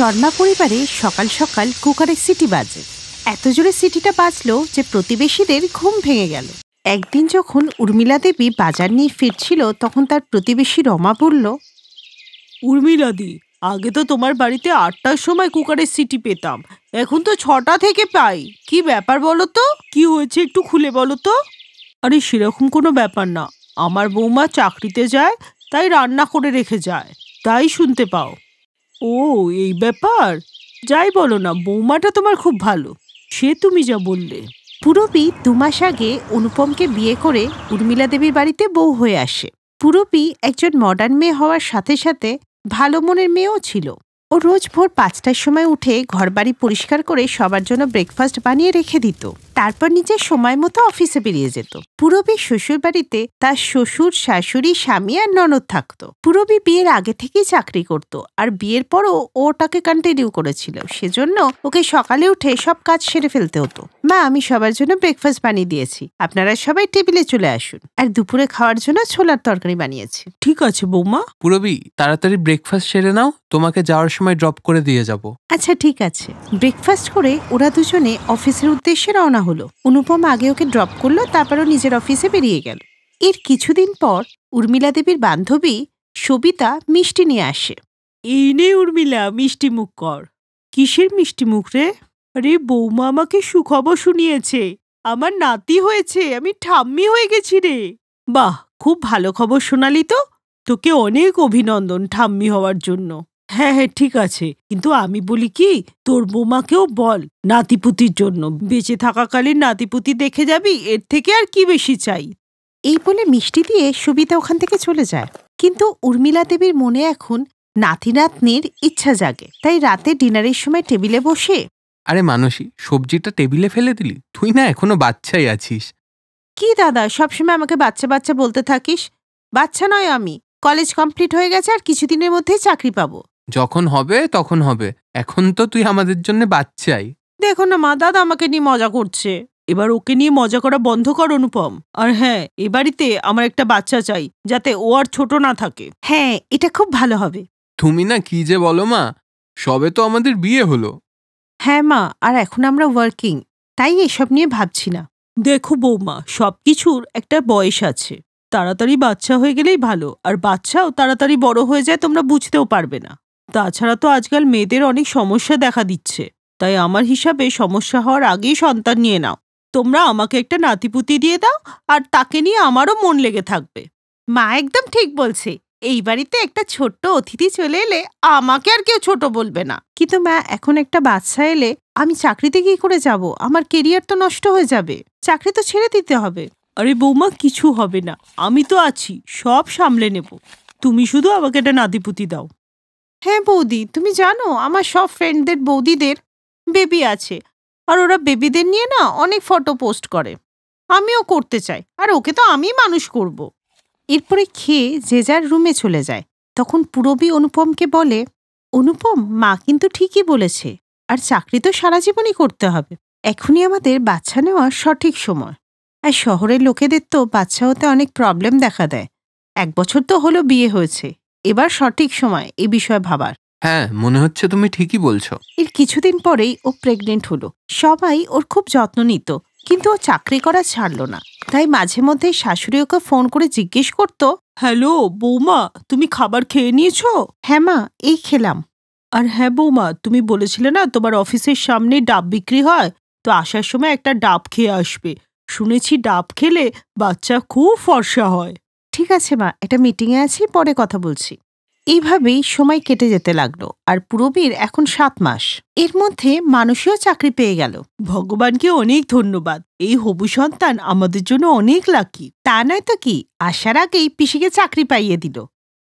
শর্মা পরিবারে সকাল সকাল কুকারের সিটি বাজে। এত জোরে সিটিটা বাজলো যে প্রতিবেশীদের ঘুম ভেঙে গেল। একদিন যখন উর্মিলা দেবী বাজার নিয়ে ফিরছিল তখন তার প্রতিবেশী রমা বলল, উর্মিলাদি, আগে তো তোমার বাড়িতে ৮টার সময় কুকারের সিটি পেতাম, এখন তো ৬টা থেকে পাই। কি ব্যাপার বলো তো? কি হয়েছে একটু খুলে বলো তো। আরে সেরকম কোনো ব্যাপার না, আমার বৌমা চাকরিতে যায় তাই রান্না করে রেখে যায়, তাই শুনতে পাও। ও এই ব্যাপার, যাই বলো না, বৌমাটা তোমার খুব ভালো, সে তুমি যা বললে। পুরবী ২ মাস আগে অনুপমকে বিয়ে করে উর্মিলা দেবীর বাড়িতে বউ হয়ে আসে। পুরবী একজন মডার্ন মেয়ে হওয়ার সাথে সাথে ভালো মনের মেয়েও ছিল। ও রোজ ভোর ৫টার সময় উঠে ঘরবাড়ি পরিষ্কার করে সবার জন্য ব্রেকফাস্ট বানিয়ে রেখে দিত, তারপর নিজের সময় মতো অফিসে বেরিয়ে যেত। পুরবীর শ্বশুর বাড়িতে তার শ্বশুর, শাশুড়ি, স্বামী আর ননদ থাকতো। পুরবী বিয়ের আগে থেকেই চাকরি করত, আর বিয়ের পরও ওটাকে কন্টিনিউ করেছিল, সেজন্য ওকে সকালে উঠে সব কাজ সেরে ফেলতে হতো। মা, আমি সবার জন্য ব্রেকফাস্ট বানিয়ে দিয়েছি, আপনারা সবাই টেবিলে চলে আসুন, আর দুপুরে খাওয়ার জন্য ছোলার তরকারি বানিয়েছি। ঠিক আছে বৌমা। পুরবী, তাড়াতাড়ি ব্রেকফাস্ট সেরে নাও, তোমাকে যাওয়ার সময় ড্রপ করে দিয়ে যাব। আচ্ছা ঠিক আছে। ব্রেকফাস্ট করে ওরা দুজনে অফিসের উদ্দেশ্যে রওনা হলো। অনুপম আগে ওকে ড্রপ করলো, তারপরও নিজের অফিসে বেরিয়ে গেল। এর কিছুদিন পর উর্মিলা দেবীর বান্ধবী সবিতা মিষ্টি নিয়ে আসে। এই নে উর্মিলা, মিষ্টি মুখ কর। কিসের মিষ্টি মুখ রে? আরে বৌমা আমাকে সুখবর শুনিয়েছে, আমার নাতি হয়েছে, আমি ঠাম্মি হয়ে গেছি রে। বাহ, খুব ভালো খবর শোনালি তো, তোকে অনেক অভিনন্দন ঠাম্মি হওয়ার জন্য। হ্যাঁ হ্যাঁ ঠিক আছে, কিন্তু আমি বলি কি, তোর বৌমাকেও বল নাতিপুতির জন্য, বেঁচে থাকাকালীন নাতিপুতি দেখে যাবি, এর থেকে আর কি বেশি চাই। এই বলে মিষ্টি দিয়ে সবিতা ওখান থেকে চলে যায়। কিন্তু উর্মিলা দেবীর মনে এখন নাতি নাতনির ইচ্ছা জাগে, তাই রাতে ডিনারের সময় টেবিলে বসে, আরে মানসী, সবজিটা টেবিলে ফেলে দিলি? তুই না এখনো বাচ্চাই আছিস। কি দাদা, সবসময় আমাকে বাচ্চা বাচ্চা বলতে থাকিস? বাচ্চা নয় আমি, কলেজ কমপ্লিট হয়ে গেছে, আর কিছুদিনের মধ্যেই চাকরি পাবো। যখন হবে তখন হবে, এখন তো তুই আমাদের জন্য বাচ্চাই। দেখো না মা, দাদা আমাকে নিয়ে মজা করছে। এবার ওকে নিয়ে মজা করা বন্ধ কর অনুপম। আর হ্যাঁ, এ বাড়িতে আমার একটা বাচ্চা চাই, যাতে ও আর ছোট না থাকে। হ্যাঁ, এটা খুব ভালো হবে। তুমি না কি যে বলো মা, সবে তো আমাদের বিয়ে হলো। হ্যাঁ মা, আর এখন আমরা ওয়ার্কিং, তাই এসব নিয়ে ভাবছি না। দেখো বৌমা, সবকিছুর একটা বয়স আছে, তাড়াতাড়ি বাচ্চা হয়ে গেলেই ভালো, আর বাচ্চাও তাড়াতাড়ি বড় হয়ে যায়, তোমরা বুঝতেও পারবে না। তাছাড়া তো আজকাল মেয়েদের অনেক সমস্যা দেখা দিচ্ছে, তাই আমার হিসাবে সমস্যা হওয়ার আগেই সন্তান নিয়ে নাও। তোমরা আমাকে একটা নাতিপুতি দিয়ে দাও, আর তাকে নিয়ে আমারও মন লেগে থাকবে। মা একদম ঠিক বলছে, এই বাড়িতে একটা ছোট্ট অতিথি চলে এলে আমাকে আর কেউ ছোট বলবে না। কিন্তু মা, এখন একটা বাচ্চা এলে আমি চাকরিতে কি করে যাব? আমার কেরিয়ার তো নষ্ট হয়ে যাবে, চাকরি তো ছেড়ে দিতে হবে। আরে বৌমা, কিছু হবে না, আমি তো আছি, সব সামলে নেব। তুমি শুধু আমাকে একটা নাতিপুতি দাও। হ্যাঁ বৌদি, তুমি জানো আমার সব ফ্রেন্ডদের বৌদিদের বেবি আছে, আর ওরা বেবিদের নিয়ে না অনেক ফটো পোস্ট করে। আমিও করতে চাই, আর ওকে তো আমি মানুষ করব। এরপরে খেয়ে যে যার রুমে চলে যায়। তখন পুরবী অনুপমকে বলে, অনুপম, মা কিন্তু ঠিকই বলেছে, আর চাকরি তো সারা জীবনই করতে হবে। এখনই আমাদের বাচ্চা নেওয়ার সঠিক সময়। আর শহরের লোকেদের তো বাচ্চা হতে অনেক প্রবলেম দেখা দেয়। ১ বছর তো হলো বিয়ে হয়েছে, এবার সঠিক সময় এ বিষয়ে ভাবার। হ্যাঁ, মনে হচ্ছে তুমি ঠিকই বলছো। এর কিছুদিন পরেই ও প্রেগনেন্ট হলো। সবাই ওর খুব যত্ন নিত, কিন্তু ও চাকরি করা ছাড়লো না। তাই মাঝে মধ্যে শাশুড়ি ওকে ফোন করে জিজ্ঞেস করতো, হ্যালো বৌমা, তুমি খাবার খেয়ে নিয়েছো? হ্যাঁ মা, এই খেলাম। আর হ্যাঁ বৌমা, তুমি বলেছিলে না তোমার অফিসের সামনে ডাব বিক্রি হয়, তো আসার সময় একটা ডাব খেয়ে আসবে। শুনেছি ডাব খেলে বাচ্চা খুব ফর্সা হয়। ঠিক আছে মা, একটা মিটিংয়ে আছি, পরে কথা বলছি। এইভাবেই সময় কেটে যেতে লাগলো, আর পুরবীর এখন ৭ মাস। এর মধ্যে মানুষও চাকরি পেয়ে গেল। ভগবানকে অনেক ধন্যবাদ, এই হবু সন্তান আমাদের জন্য অনেক লাকি। তা নয় তো কি, আসার আগেই পিসিকে চাকরি পাইয়ে দিল।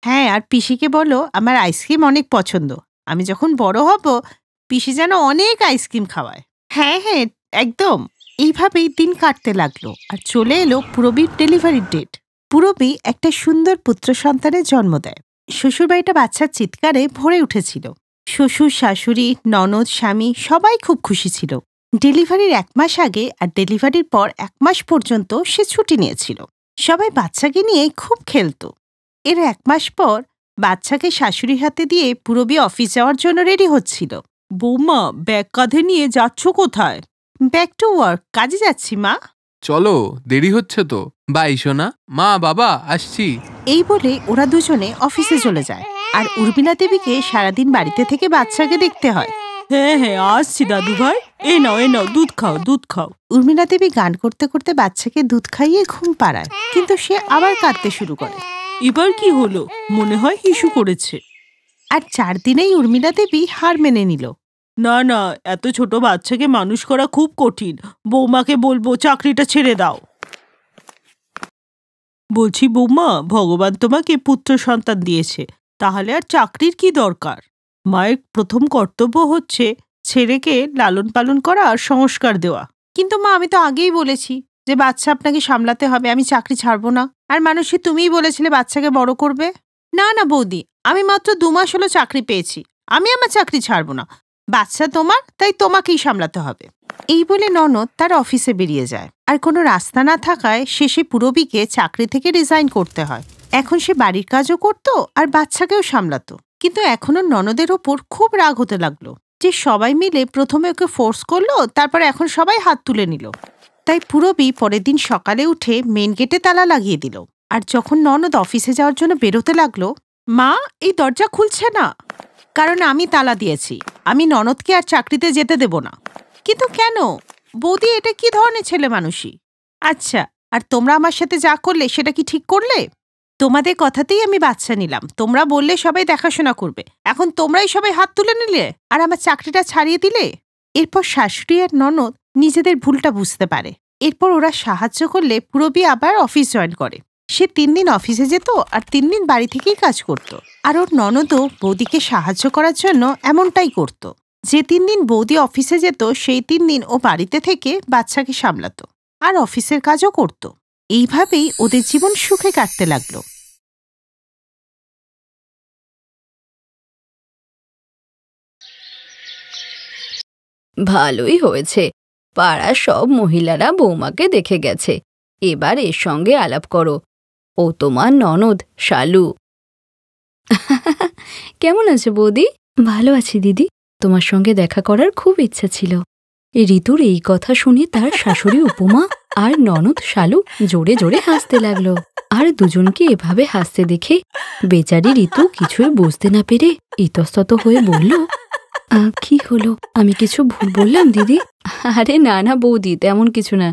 হ্যাঁ, আর পিসিকে বলো আমার আইসক্রিম অনেক পছন্দ, আমি যখন বড় হব পিসি যেন অনেক আইসক্রিম খাওয়ায়। হ্যাঁ হ্যাঁ, একদম। এইভাবেই দিন কাটতে লাগলো, আর চলে এলো পুরবীর ডেলিভারির ডেট। পুরবী একটা সুন্দর পুত্র সন্তানের জন্ম দেয়। শ্বশুরবাড়িটা বাচ্চার চিৎকারে ভরে উঠেছিল। শ্বশুর, শাশুড়ি, ননদ, স্বামী সবাই খুব খুশি ছিল। ডেলিভারির ১ মাস আগে আর ডেলিভারির পর ১ মাস পর্যন্ত সে ছুটি নিয়েছিল। সবাই বাচ্চাকে নিয়ে খুব খেলত। এর ১ মাস পর বাচ্চাকে শাশুড়ির হাতে দিয়ে পূরবী অফিস যাওয়ার জন্য রেডি হচ্ছিল। বৌমা, ব্যাগ কাঁধে নিয়ে যাচ্ছ কোথায়? ব্যাক টু ওয়ার্ক, কাজে যাচ্ছি মা। চলো, দেরি হচ্ছে তো। বাই সোনা। মা, বাবা, আসছি। এই বলে ওরা দুজনে অফিসে চলে যায়। আর উর্মিলা দেবীকে সারাদিন বাড়িতে থেকে বাচ্চাকে দেখতে হয়। হ্যাঁ হ্যাঁ, আসছি দাদু ভাই। এ নাও দুধ খাও, দুধ খাও। উর্মিলা দেবী গান করতে করতে বাচ্চাকে দুধ খাইয়ে ঘুম পাড়ায়, কিন্তু সে আবার কাঁদতে শুরু করে। এবার কি হলো? মনে হয় হিসু করেছে। আর 4 দিনেই উর্মিলা দেবী হার মেনে নিল। না না, এত ছোট বাচ্চাকে মানুষ করা খুব কঠিন। বৌমাকে বলবো চাকরিটা ছেড়ে দাও। বলছি বৌমা, ভগবান তোমাকে পুত্র সন্তান দিয়েছে, তাহলে আর চাকরির কি দরকার? মায়ের প্রথম কর্তব্য হচ্ছে ছেলেকে লালন পালন করা আর সংস্কার দেওয়া। কিন্তু মা, আমি তো আগেই বলেছি যে বাচ্চা আপনাকে সামলাতে হবে, আমি চাকরি ছাড়বো না। আর মানুষই তুমিই বলেছিলে বাচ্চাকে বড় করবে। না না বৌদি, আমি মাত্র 2 মাস হলো চাকরি পেয়েছি, আমি আমার চাকরি ছাড়বো না। বাচ্চা তোমার, তাই তোমাকেই সামলাতে হবে। এই বলে ননদ তার অফিসে বেরিয়ে যায়। আর কোনো রাস্তা না থাকায় শেষে পূরবীকে চাকরি থেকে রিজাইন করতে হয়। এখন সে বাড়ির কাজও করত আর বাচ্চাকেও সামলাতো। কিন্তু এখনো ননদের ওপর খুব রাগ হতে লাগলো যে সবাই মিলে প্রথমে ওকে ফোর্স করলো, তারপর এখন সবাই হাত তুলে নিল। তাই পূরবী পরের দিন সকালে উঠে মেন গেটে তালা লাগিয়ে দিল। আর যখন ননদ অফিসে যাওয়ার জন্য বেরোতে লাগলো, মা, এই দরজা খুলছে না। কারণ আমি তালা দিয়েছি, আমি ননদকে আর চাকরিতে যেতে দেব না। কিন্তু কেন বৌদি, এটা কি ধরনের ছেলে মানুষই? আচ্ছা, আর তোমরা আমার সাথে যা করলে সেটা কি ঠিক করলে? তোমাদের কথাতেই আমি বাচ্চা নিলাম, তোমরা বললে সবাই দেখাশোনা করবে, এখন তোমরাই সবাই হাত তুলে নিলে আর আমার চাকরিটা ছাড়িয়ে দিলে। এরপর শাশুড়ি আর ননদ নিজেদের ভুলটা বুঝতে পারে। এরপর ওরা সাহায্য করলে পূরবী আবার অফিস জয়েন করে। সে 3 দিন অফিসে যেত আর 3 দিন বাড়ি থেকেই কাজ করত। আর ওর ননদও বৌদিকে সাহায্য করার জন্য এমনটাই করত। যে 3 দিন বৌদি অফিসে যেত, সেই 3 দিন ও বাড়িতে থেকে বাচ্চাকে সামলাতো আর অফিসের কাজও করত। এইভাবেই ওদের জীবন সুখে কাটতে লাগলো। ভালোই হয়েছে, পাড়ার সব মহিলারা বৌমাকে দেখে গেছে। এবার এর সঙ্গে আলাপ করো। ও তোমার ননদ শালু। কেমন আছে বৌদি? ভালো আছি দিদি, তোমার সঙ্গে দেখা করার খুব ইচ্ছা ছিল। ঋতুর এই কথা শুনে তার শাশুড়ি উপমা আর ননদ শালু জোরে জোরে হাসতে লাগলো। আর দুজনকে এভাবে হাসতে দেখে বেচারি ঋতু কিছুই বুঝতে না পেরে ইতস্তত হয়ে বলল, কি হলো? আমি কিছু ভুল বললাম দিদি? আরে না না বৌদি, তেমন কিছু না।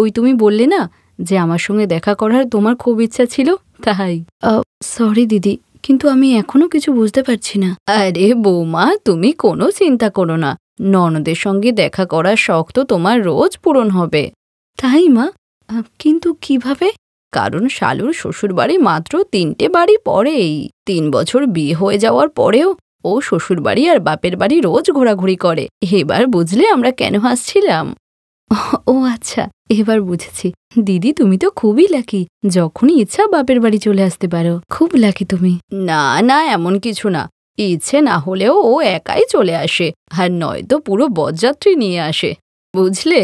ওই তুমি বললে না যে আমার সঙ্গে দেখা করার তোমার খুব ইচ্ছা ছিল, তাই। সরি দিদি, কিন্তু আমি এখনো কিছু বুঝতে পারছি না। আরে বৌমা, তুমি কোনো চিন্তা করো না, ননদের সঙ্গে দেখা করার শখ তো তোমার রোজ পূরণ হবে। তাই মা? কিন্তু কিভাবে? কারণ শালুর শ্বশুরবাড়ি মাত্র 3টে বাড়ি পরেই। 3 বছর বিয়ে হয়ে যাওয়ার পরেও ও শ্বশুরবাড়ি আর বাপের বাড়ি রোজ ঘোরাঘুরি করে। এবার বুঝলে আমরা কেন হাসছিলাম? ও আচ্ছা, এবার বুঝেছি। দিদি, তুমি তো খুবই লাকি, যখনই ইচ্ছা বাপের বাড়ি চলে আসতে পারো। খুব লাকি তুমি। না না, এমন কিছু না। ইচ্ছে না হলেও ও একাই চলে আসে, আর নয়তো পুরো বরযাত্রী নিয়ে আসে, বুঝলে?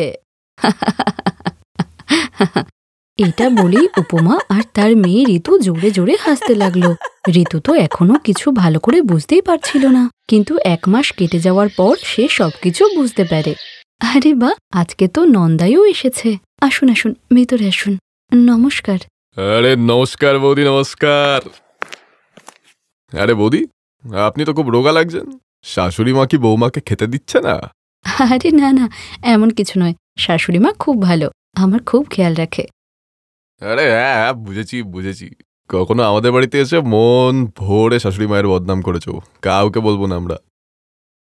এটা বলেই উপমা আর তার মেয়ে ঋতু জোরে জোরে হাসতে লাগলো। ঋতু তো এখনো কিছু ভালো করে বুঝতেই পারছিল না, কিন্তু 1 মাস কেটে যাওয়ার পর সে সবকিছু বুঝতে পারে। আরে বা, আজকে তো নন্দাইও এসেছে। আসুন আসুন, ভেতরে আসুন। নমস্কার। আরে নমস্কার বৌদি, নমস্কার। আরে বৌদি, আপনি তো খুব রোগা লাগছেন। শাশুড়ি মা কি বৌমাকে খেতে দিচ্ছে না? আরে না না, এমন কিছু নয়। শাশুড়ি মা খুব ভালো, আমার খুব খেয়াল রাখে। আরে হ্যাঁ, বুঝেছি বুঝেছি। কখনো আমাদের বাড়িতে এসে মন ভরে শাশুড়ি মায়ের বদনাম করেছো, কাউকে বলবো না আমরা।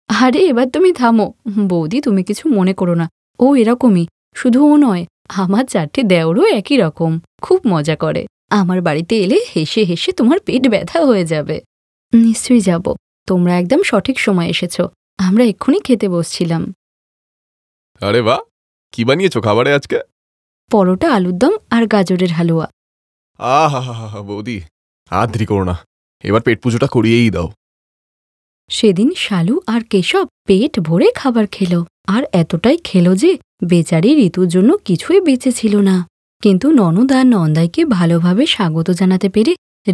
আরে এবার তুমি থামো বৌদি, তুমি কিছু মনে করো না। ও এরকমই, শুধু ও নয়, আমার 4টে দেওরও একই রকম, খুব মজা করে। আমার বাড়িতে এলে হেসে হেসে তোমার পেট ব্যথা হয়ে যাবে। নিশ্চয়ই যাব, তোমরা একদম সঠিক সময় এসেছো। আমরা এক্ষুনি খেতে বসছিলাম। আরে বাহ, কি বানিয়েছো খাবারে আজকে? পরোটা, আলুর দম আর গাজরের হালুয়া। আহা বৌদি, আর দেরি করো না, এবার পেট পুজোটা করিয়েই দাও। সেদিন শালু আর কেশব পেট ভরে খাবার খেলো, আর এতটাই খেলো যে বেচারি ঋতুর জন্য কিছুই বেঁচে ছিল না। কিন্তু ননদ আর নন্দাইকে ভালোভাবে স্বাগত জানাতে পেরে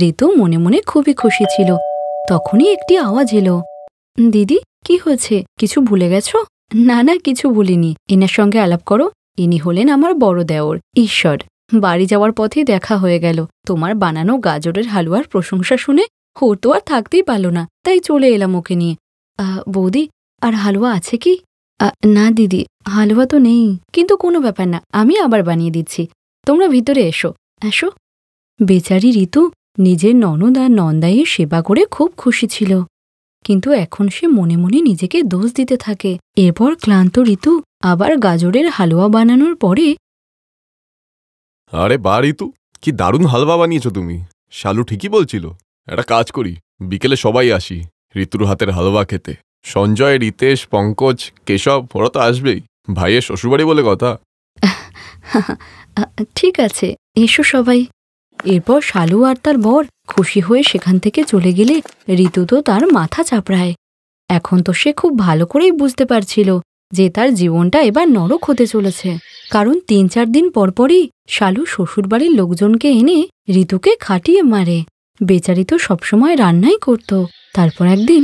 ঋতু মনে মনে খুবই খুশি ছিল। তখনই একটি আওয়াজ এলো। দিদি, কি হয়েছে? কিছু ভুলে গেছো? না না, কিছু ভুলিনি। এনার সঙ্গে আলাপ করো। ইনি হলেন আমার বড় দেওর ঈশ্বর। বাড়ি যাওয়ার পথে দেখা হয়ে গেল। তোমার বানানো গাজরের হালুয়ার প্রশংসা শুনে ওর তো আর থাকতেই পারল না, তাই চলে এলাম ওকে নিয়ে। বৌদি, আর হালুয়া আছে কি? না দিদি, হালুয়া তো নেই, কিন্তু কোনো ব্যাপার না, আমি আবার বানিয়ে দিচ্ছি। তোমরা ভিতরে এসো এসো। বেচারি ঋতু নিজের ননদ আর নন্দাইয়ের সেবা করে খুব খুশি ছিল, কিন্তু এখন সে মনে মনে নিজেকে দোষ দিতে থাকে। এরপর ক্লান্ত ঋতু আবার গাজরের হালুয়া বানানোর পরে, আরে বা ঋতু, কি দারুণ হালুয়া বানিয়েছো তুমি। শালু ঠিকই বলছিল। একটা কাজ করি, বিকেলে সবাই আসি ঋতুর হাতের হালুয়া খেতে। সঞ্জয়, রিতেশ, পঙ্কজ, কেশব, ওরা তো আসবেই। ভাইয়ের শ্বশুরবাড়ি বলে কথা। ঠিক আছে, এসো সবাই। এরপর শালু আর তার বর খুশি হয়ে সেখান থেকে চলে গেলে ঋতু তো তার মাথা চাপড়ায়। এখন তো সে খুব ভালো করেই বুঝতে পারছিল যে তার জীবনটা এবার নরক হতে চলেছে, কারণ ৩-৪ দিন পরপরই শালু শ্বশুরবাড়ির লোকজনকে এনে ঋতুকে খাটিয়ে মারে। বেচারি তো সবসময় রান্নাই করত। তারপর একদিন,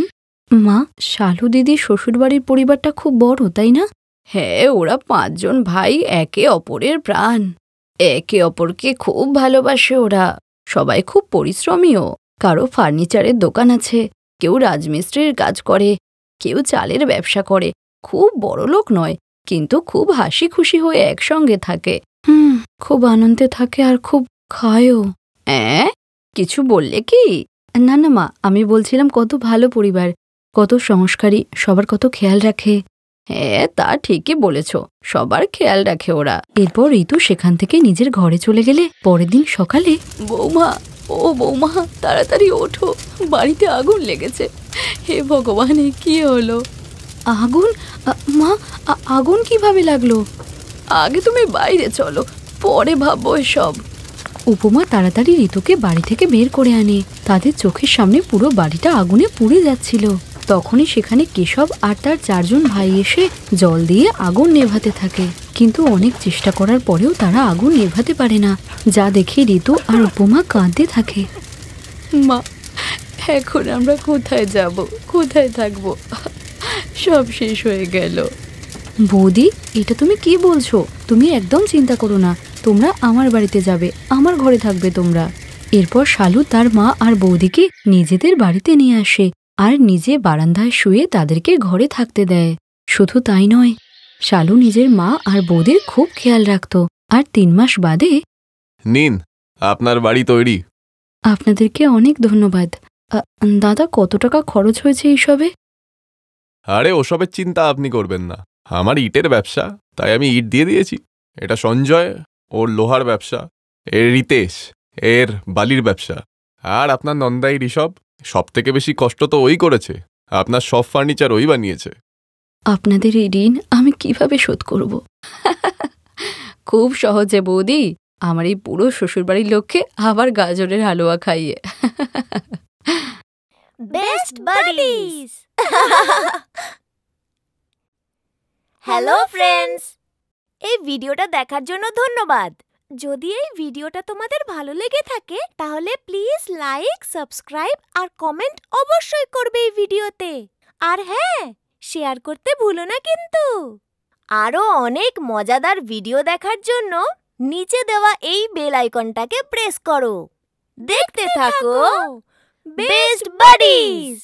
মা, শালু দিদির শ্বশুরবাড়ির পরিবারটা খুব বড়, তাই না? হ্যাঁ, ওরা 5 জন ভাই, একে অপরের প্রাণ। একে অপরকে খুব ভালোবাসে ওরা। সবাই খুব পরিশ্রমীও। কারো ফার্নিচারের দোকান আছে, কেউ রাজমিস্ত্রির কাজ করে, কেউ চালের ব্যবসা করে। খুব বড় লোক নয়, কিন্তু খুব হাসি খুশি হয়ে একসঙ্গে থাকে। খুব আনন্দে থাকে আর খুব খায়ও। কিছু বললে কি? না না মা, আমি বলছিলাম কত ভালো পরিবার, কত সংস্কারী, সবার কত খেয়াল রাখে। হ্যাঁ, তা ঠিকই বলেছ, সবার খেয়াল রাখে ওরা। এরপর ঋতু সেখান থেকে নিজের ঘরে চলে গেলে পরের দিন সকালে, বৌমা, ও বৌমা, তাড়াতাড়ি ওঠো, বাড়িতে আগুন লেগেছে। হে ভগবান, কি হলো? আগুন? মা, আগুন কিভাবে লাগলো? আগে তুমি বাইরে চলো, পরে ভাববো এসব। উপমা তাড়াতাড়ি ঋতুকে বাড়ি থেকে বের করে আনে। তাদের চোখের সামনে পুরো বাড়িটা আগুনে পুড়ে যাচ্ছিল। তখনই সেখানে কেশব আর তার 4 জন ভাই এসে জল দিয়ে আগুন নেভাতে থাকে, কিন্তু অনেক চেষ্টা করার পরেও তারা আগুন নেভাতে পারে না, যা দেখে ঋতু আর উপমা কাঁদতে থাকে। মা, এখন আমরা কোথায় যাব, কোথায় থাকব? সব শেষ হয়ে গেল। বৌদি, এটা তুমি কি বলছো? তুমি একদম চিন্তা করো না, তোমরা আমার বাড়িতে যাবে, আমার ঘরে থাকবে তোমরা। এরপর শালু তার মা আর বৌদিকে নিজেদের বাড়িতে নিয়ে আসে আর নিজে বারান্দায় শুয়ে তাদেরকে ঘরে থাকতে দেয়। শুধু তাই নয়, শালু নিজের মা আর বৌদির খুব খেয়াল রাখত। আর 3 মাস বাদে, নিন, আপনার বাড়ি তৈরি। আপনাদেরকে অনেক ধন্যবাদ। দাদা, কত টাকা খরচ হয়েছে এইসবে? আরে ওসবের চিন্তা আপনি করবেন না, আমার ইটের ব্যবসা, তাই আমি ইট দিয়ে দিয়েছি। এটা সঞ্জয়, ওর লোহার ব্যবসা। এর রিতেশ, এর বালির ব্যবসা। আর আপনার নন্দাই ঋষভ, সব থেকে বেশি কষ্ট তো ওই করেছে। আপনার সব ফার্নিচার ওই বানিয়েছে। আপনাদের এই ঋণ আমি কিভাবে শোধ করব? খুব সহজে বৌদি, আমার এই পুরো শ্বশুরবাড়ির লোককে আবার গাজরের হালুয়া খাইয়ে। Best buddies. হ্যালো ফ্রেন্ডস, এই ভিডিওটা দেখার জন্য ধন্যবাদ। যদি এই ভিডিওটা তোমাদের ভালো লেগে থাকে তাহলে প্লিজ লাইক, সাবস্ক্রাইব আর কমেন্ট অবশ্যই করবে এই ভিডিওতে। আর হ্যাঁ, শেয়ার করতে ভুলো না কিন্তু। আরো অনেক মজাদার ভিডিও দেখার জন্য নিচে দেওয়া এই বেল আইকনটাকে প্রেস করো। দেখতে থাকো বেস্ট বাডিজ।